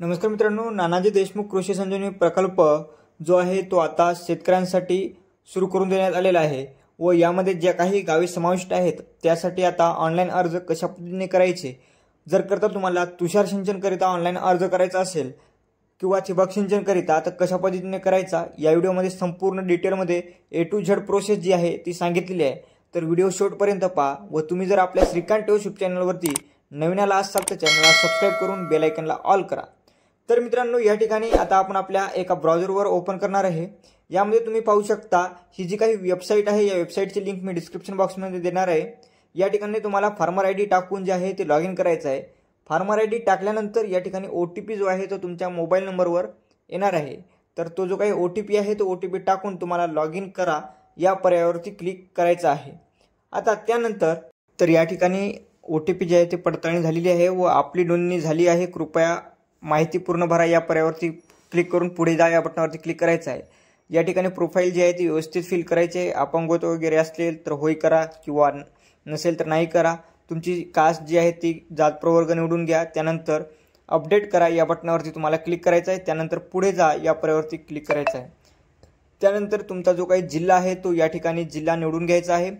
नमस्कार मित्रांनो, नानाजी देशमुख कृषी संजीवनी प्रकल्प जो आहे तो आता शेतकऱ्यांसाठी सुरू करून देण्यात आलेला आहे व यामध्ये ज्या काही गावे समाविष्ट आहेत त्यासाठी आता ऑनलाईन अर्ज कशा पद्धतीने करायचे, जर करता तुम्हाला तुषार सिंचन करिता ऑनलाईन अर्ज करायचा असेल किंवा ठिबक सिंचन करिता तर कशा पद्धतीने करायचा या व्हिडिओमध्ये संपूर्ण डिटेलमध्ये A to Z प्रोसेस जी आहे ती सांगितलेली आहे। तर व्हिडिओ शेवटपर्यंत पहा व तुम्ही जर आपल्या श्रीकांत यूट्यूब चॅनलवरती नवीन आला असाल तर चॅनलला सबस्क्राइब करून बेल आयकॉनला ऑल करा। तर मित्रांनो, या ठिकाणी आता आपण आपल्या एका ब्राउझरवर ओपन करणार आहे। यामध्ये तुम्ही पाहू शकता ही जी काही वेबसाईट आहे या वेबसाईटची लिंक मी डिस्क्रिप्शन बॉक्समध्ये देणार आहे। या ठिकाणी तुम्हाला फार्मर आयडी टाकून जे आहे ते लॉग इन करायचं आहे। फार्मर आयडी टाकल्यानंतर या ठिकाणी OTP जो आहे तो तुमच्या मोबाईल नंबरवर येणार आहे। तर तो जो काही OTP आहे तो OTP टाकून तुम्हाला लॉग इन करा या पर्यायावरती क्लिक करायचं आहे। आता त्यानंतर तर या ठिकाणी OTP जे आहे ते पडताळणी झालेली आहे व आपली नोंदणी झाली आहे, कृपया माहिती पूर्ण भरा या पर्यायावरती क्लिक करून पुढे जा या बटनावरती क्लिक करायचं आहे। या ठिकाणी प्रोफाईल जी आहे ती व्यवस्थित फिल करायची आहे। अपंगत्व वगैरे असेल तर होय करा किंवा नसेल तर नाही करा। तुमची कास्ट जी आहे ती जात प्रवर्ग निवडून घ्या। त्यानंतर अपडेट करा या बटनावरती तुम्हाला क्लिक करायचं आहे। त्यानंतर पुढे जा या पर्यायावरती क्लिक करायचं आहे। त्यानंतर तुमचा जो काही जिल्हा आहे तो या ठिकाणी जिल्हा निवडून घ्यायचा आहे,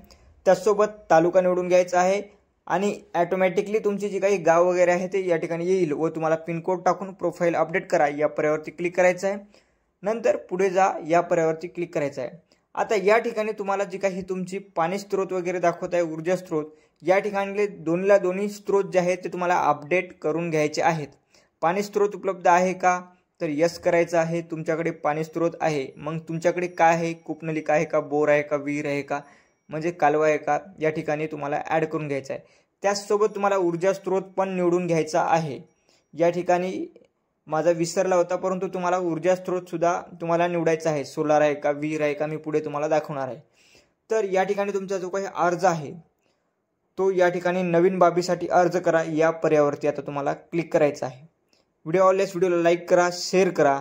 त्यासोबत तालुका निवडून घ्यायचा आहे आणि ऑटोमॅटिकली तुमची जी काही गाव वगैरे आहे ते या ठिकाणी येईल व तुम्हाला पिन कोड टाकून प्रोफाईल अपडेट करा या पर्यायावरती क्लिक करायचं आहे। नंतर पुढे जा या पर्यायावरती क्लिक करायचं आहे। आता या ठिकाणी तुम्हाला जी काही तुमची पाणी स्त्रोत वगैरे दाखवत आहे, ऊर्जा स्त्रोत, या ठिकाणी दोन्ही स्त्रोत जे आहेत ते तुम्हाला अपडेट करून घ्यायचे आहेत। पाणी स्त्रोत उपलब्ध आहे का तर यस करायचं आहे। तुमच्याकडे पाणी स्त्रोत आहे, मग तुमच्याकडे काय आहे, कूपनलिका आहे का, बोर आहे का, विहीर आहे का, म्हणजे कालवा आहे का, या ठिकाणी तुम्हाला ॲड करून घ्यायचं आहे। त्याचसोबत तुम्हाला ऊर्जा स्त्रोत पण निवडून घ्यायचा आहे। या ठिकाणी माझा विसरला होता, परंतु तुम्हाला ऊर्जा स्त्रोत सुद्धा तुम्हाला निवडायचा आहे, सोलार आहे का, विहीर आहे का, मी पुढे तुम्हाला दाखवणार आहे। तर या ठिकाणी तुमचा जो काही अर्ज आहे तो या ठिकाणी नवीन बाबीसाठी अर्ज करा या पर्यायावरती आता तुम्हाला क्लिक करायचं आहे। व्हिडिओ आवडल्यास व्हिडिओला लाईक करा, शेअर करा।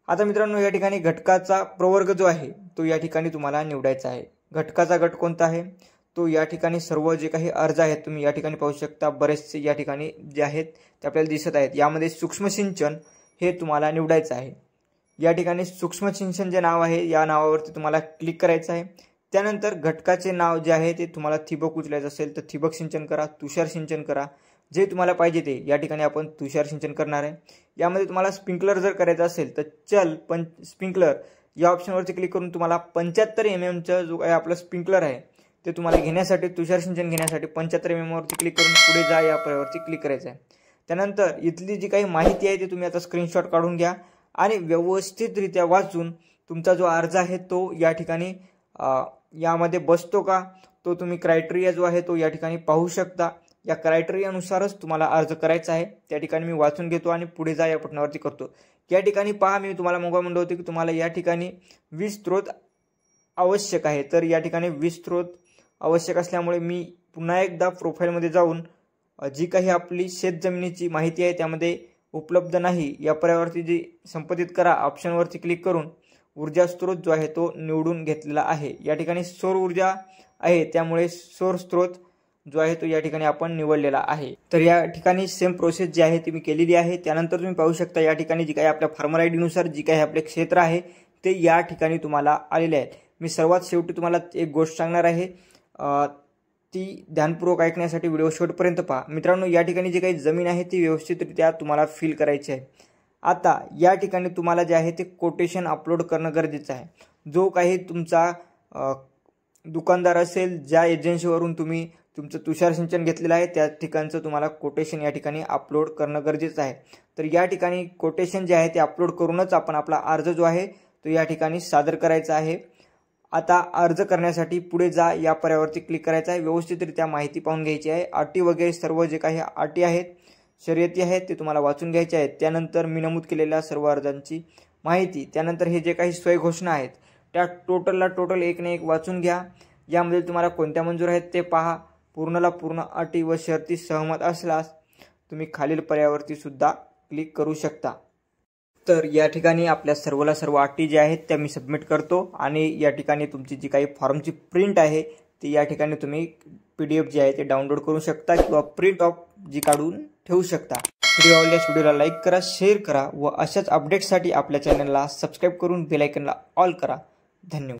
आता मित्रांनो, या ठिकाणी घटकाचा प्रवर्ग जो आहे तो या ठिकाणी तुम्हाला निवडायचा आहे। घटकाचा गट कोणता आहे तो या ठिकाणी सर्व जे काही अर्ज आहेत तुम्ही या ठिकाणी पाहू शकता, बरेचसे या ठिकाणी जे आहेत ते आपल्याला दिसत आहेत। यामध्ये सूक्ष्म सिंचन हे तुम्हाला निवडायचं आहे। या ठिकाणी सूक्ष्म सिंचन जे नाव आहे या नावावरती तुम्हाला क्लिक करायचं आहे। त्यानंतर घटकाचे नाव जे आहे ते तुम्हाला ठिबक उचलायचं असेल तर ठिबक सिंचन करा, तुषार सिंचन करा, जे तुम्हाला पाहिजे ते। या ठिकाणी आपण तुषार सिंचन करणार आहे। यामध्ये तुम्हाला स्प्रिंकलर जर करायचं असेल तर चल स्प्रिंकलर या ऑप्शनवरती क्लिक करून तुम्हाला 75 mm जो काही आपलं स्प्रिंकलर आहे ते तुम्हाला घेण्यासाठी, तुषार सिंचन घेण्यासाठी 75 mm वरती क्लिक करून पुढे जा या पर्यायावरती क्लिक करायचं आहे। त्यानंतर इथली जी काही माहिती आहे ती तुम्ही आता स्क्रीनशॉट काढून घ्या आणि व्यवस्थितरित्या वाचून तुमचा जो अर्ज आहे तो या ठिकाणी यामध्ये बसतो का तो तुम्ही क्रायटेरिया जो आहे तो या ठिकाणी पाहू शकता। या क्रायटेरियानुसारच तुम्हाला अर्ज करायचा आहे। त्या ठिकाणी मी वाचून घेतो आणि पुढे जा या बटनावरती करतो। या ठिकाणी पहा, मी तुम्हाला मग म्हणलं होतं की तुम्हाला या ठिकाणी 20 स्त्रोत आवश्यक आहे। तर या ठिकाणी 20 स्त्रोत आवश्यक असल्यामुळे मी पुन्हा एकदा प्रोफाईलमध्ये जाऊन जी काही आपली शेत जमिनीची माहिती आहे त्यामध्ये उपलब्ध नाही या पर्यायावरती जी संपादित करा ऑप्शनवरती क्लिक करून ऊर्जा स्त्रोत जो आहे तो निवडून घेतलेला आहे। या ठिकाणी सौर ऊर्जा आहे त्यामुळे सौर स्त्रोत जो आहे तो या ठिकाणी आपण निवडलेला आहे। तर या ठिकाणी सेम प्रोसेस जी आहे ती मी केलेली आहे। त्यानंतर तुम्ही पाहू शकता या ठिकाणी जी काही आपल्या फार्मर आयडी नुसार जी काही आपले क्षेत्र आहे ते या ठिकाणी तुम्हाला आलेले आहेत। मी सर्वात शेवटी तुम्हाला एक गोष्ट सांगणार आहे, ती ध्यानपूर्वक ऐकण्यासाठी व्हिडिओ शेवटपर्यंत पहा। मित्रांनो, या ठिकाणी जी काही जमीन आहे ती व्यवस्थितरित्या तुम्हाला फिल करायची आहे। आता या ठिकाणी तुम्हाला जे आहे ते कोटेशन अपलोड करणं गरजेचं आहे। जो काही तुमचा दुकानदार असेल, ज्या एजन्सीवरून तुम्ही तुमचं तुषार सिंचन घेतलेलं आहे त्या ठिकाणचं तुम्हाला कोटेशन या ठिकाणी अपलोड करणं गरजेचं आहे। तर या ठिकाणी कोटेशन जे आहे ते अपलोड करूनच आपण आपला अर्ज जो आहे तो या ठिकाणी सादर करायचा आहे। आता अर्ज करण्यासाठी पुढे जा या पर्यायावरती क्लिक करायचं आहे। व्यवस्थितरित्या माहिती पाहून घ्यायची आहे। अटी वगैरे सर्व जे काही अटी आहेत, शर्यती आहेत ते तुम्हाला वाचून घ्यायचे आहेत। त्यानंतर मी नमूद केलेल्या सर्व अर्जांची माहिती, त्यानंतर हे जे काही सोय घोषणा आहेत त्या टोटल एक ना एक वाचून घ्या। यामध्ये तुम्हाला कोणत्या मंजूर आहेत ते पहा। पूर्णला पूर्ण अटी व शर्ती सहमत असल्यास तुम्ही खालील पर्यायावरती सुद्धा क्लिक करू शकता। तर या ठिकाणी आपल्या सर्व अटी ज्या आहेत त्या मी सबमिट करतो आणि या ठिकाणी तुमची जी काही फॉर्मची प्रिंट आहे ती या ठिकाणी तुम्ही PDF जी आहे ते डाउनलोड करू शकता किंवा प्रिंट ऑफ जी काढून ठेवू शकता। व्हिडिओ आवडल्यास व्हिडिओला लाईक करा, शेअर करा व अशाच अपडेट्ससाठी आपल्या चॅनलला सबस्क्राईब करून बेल आयकॉनला ऑल करा. धन्यवाद.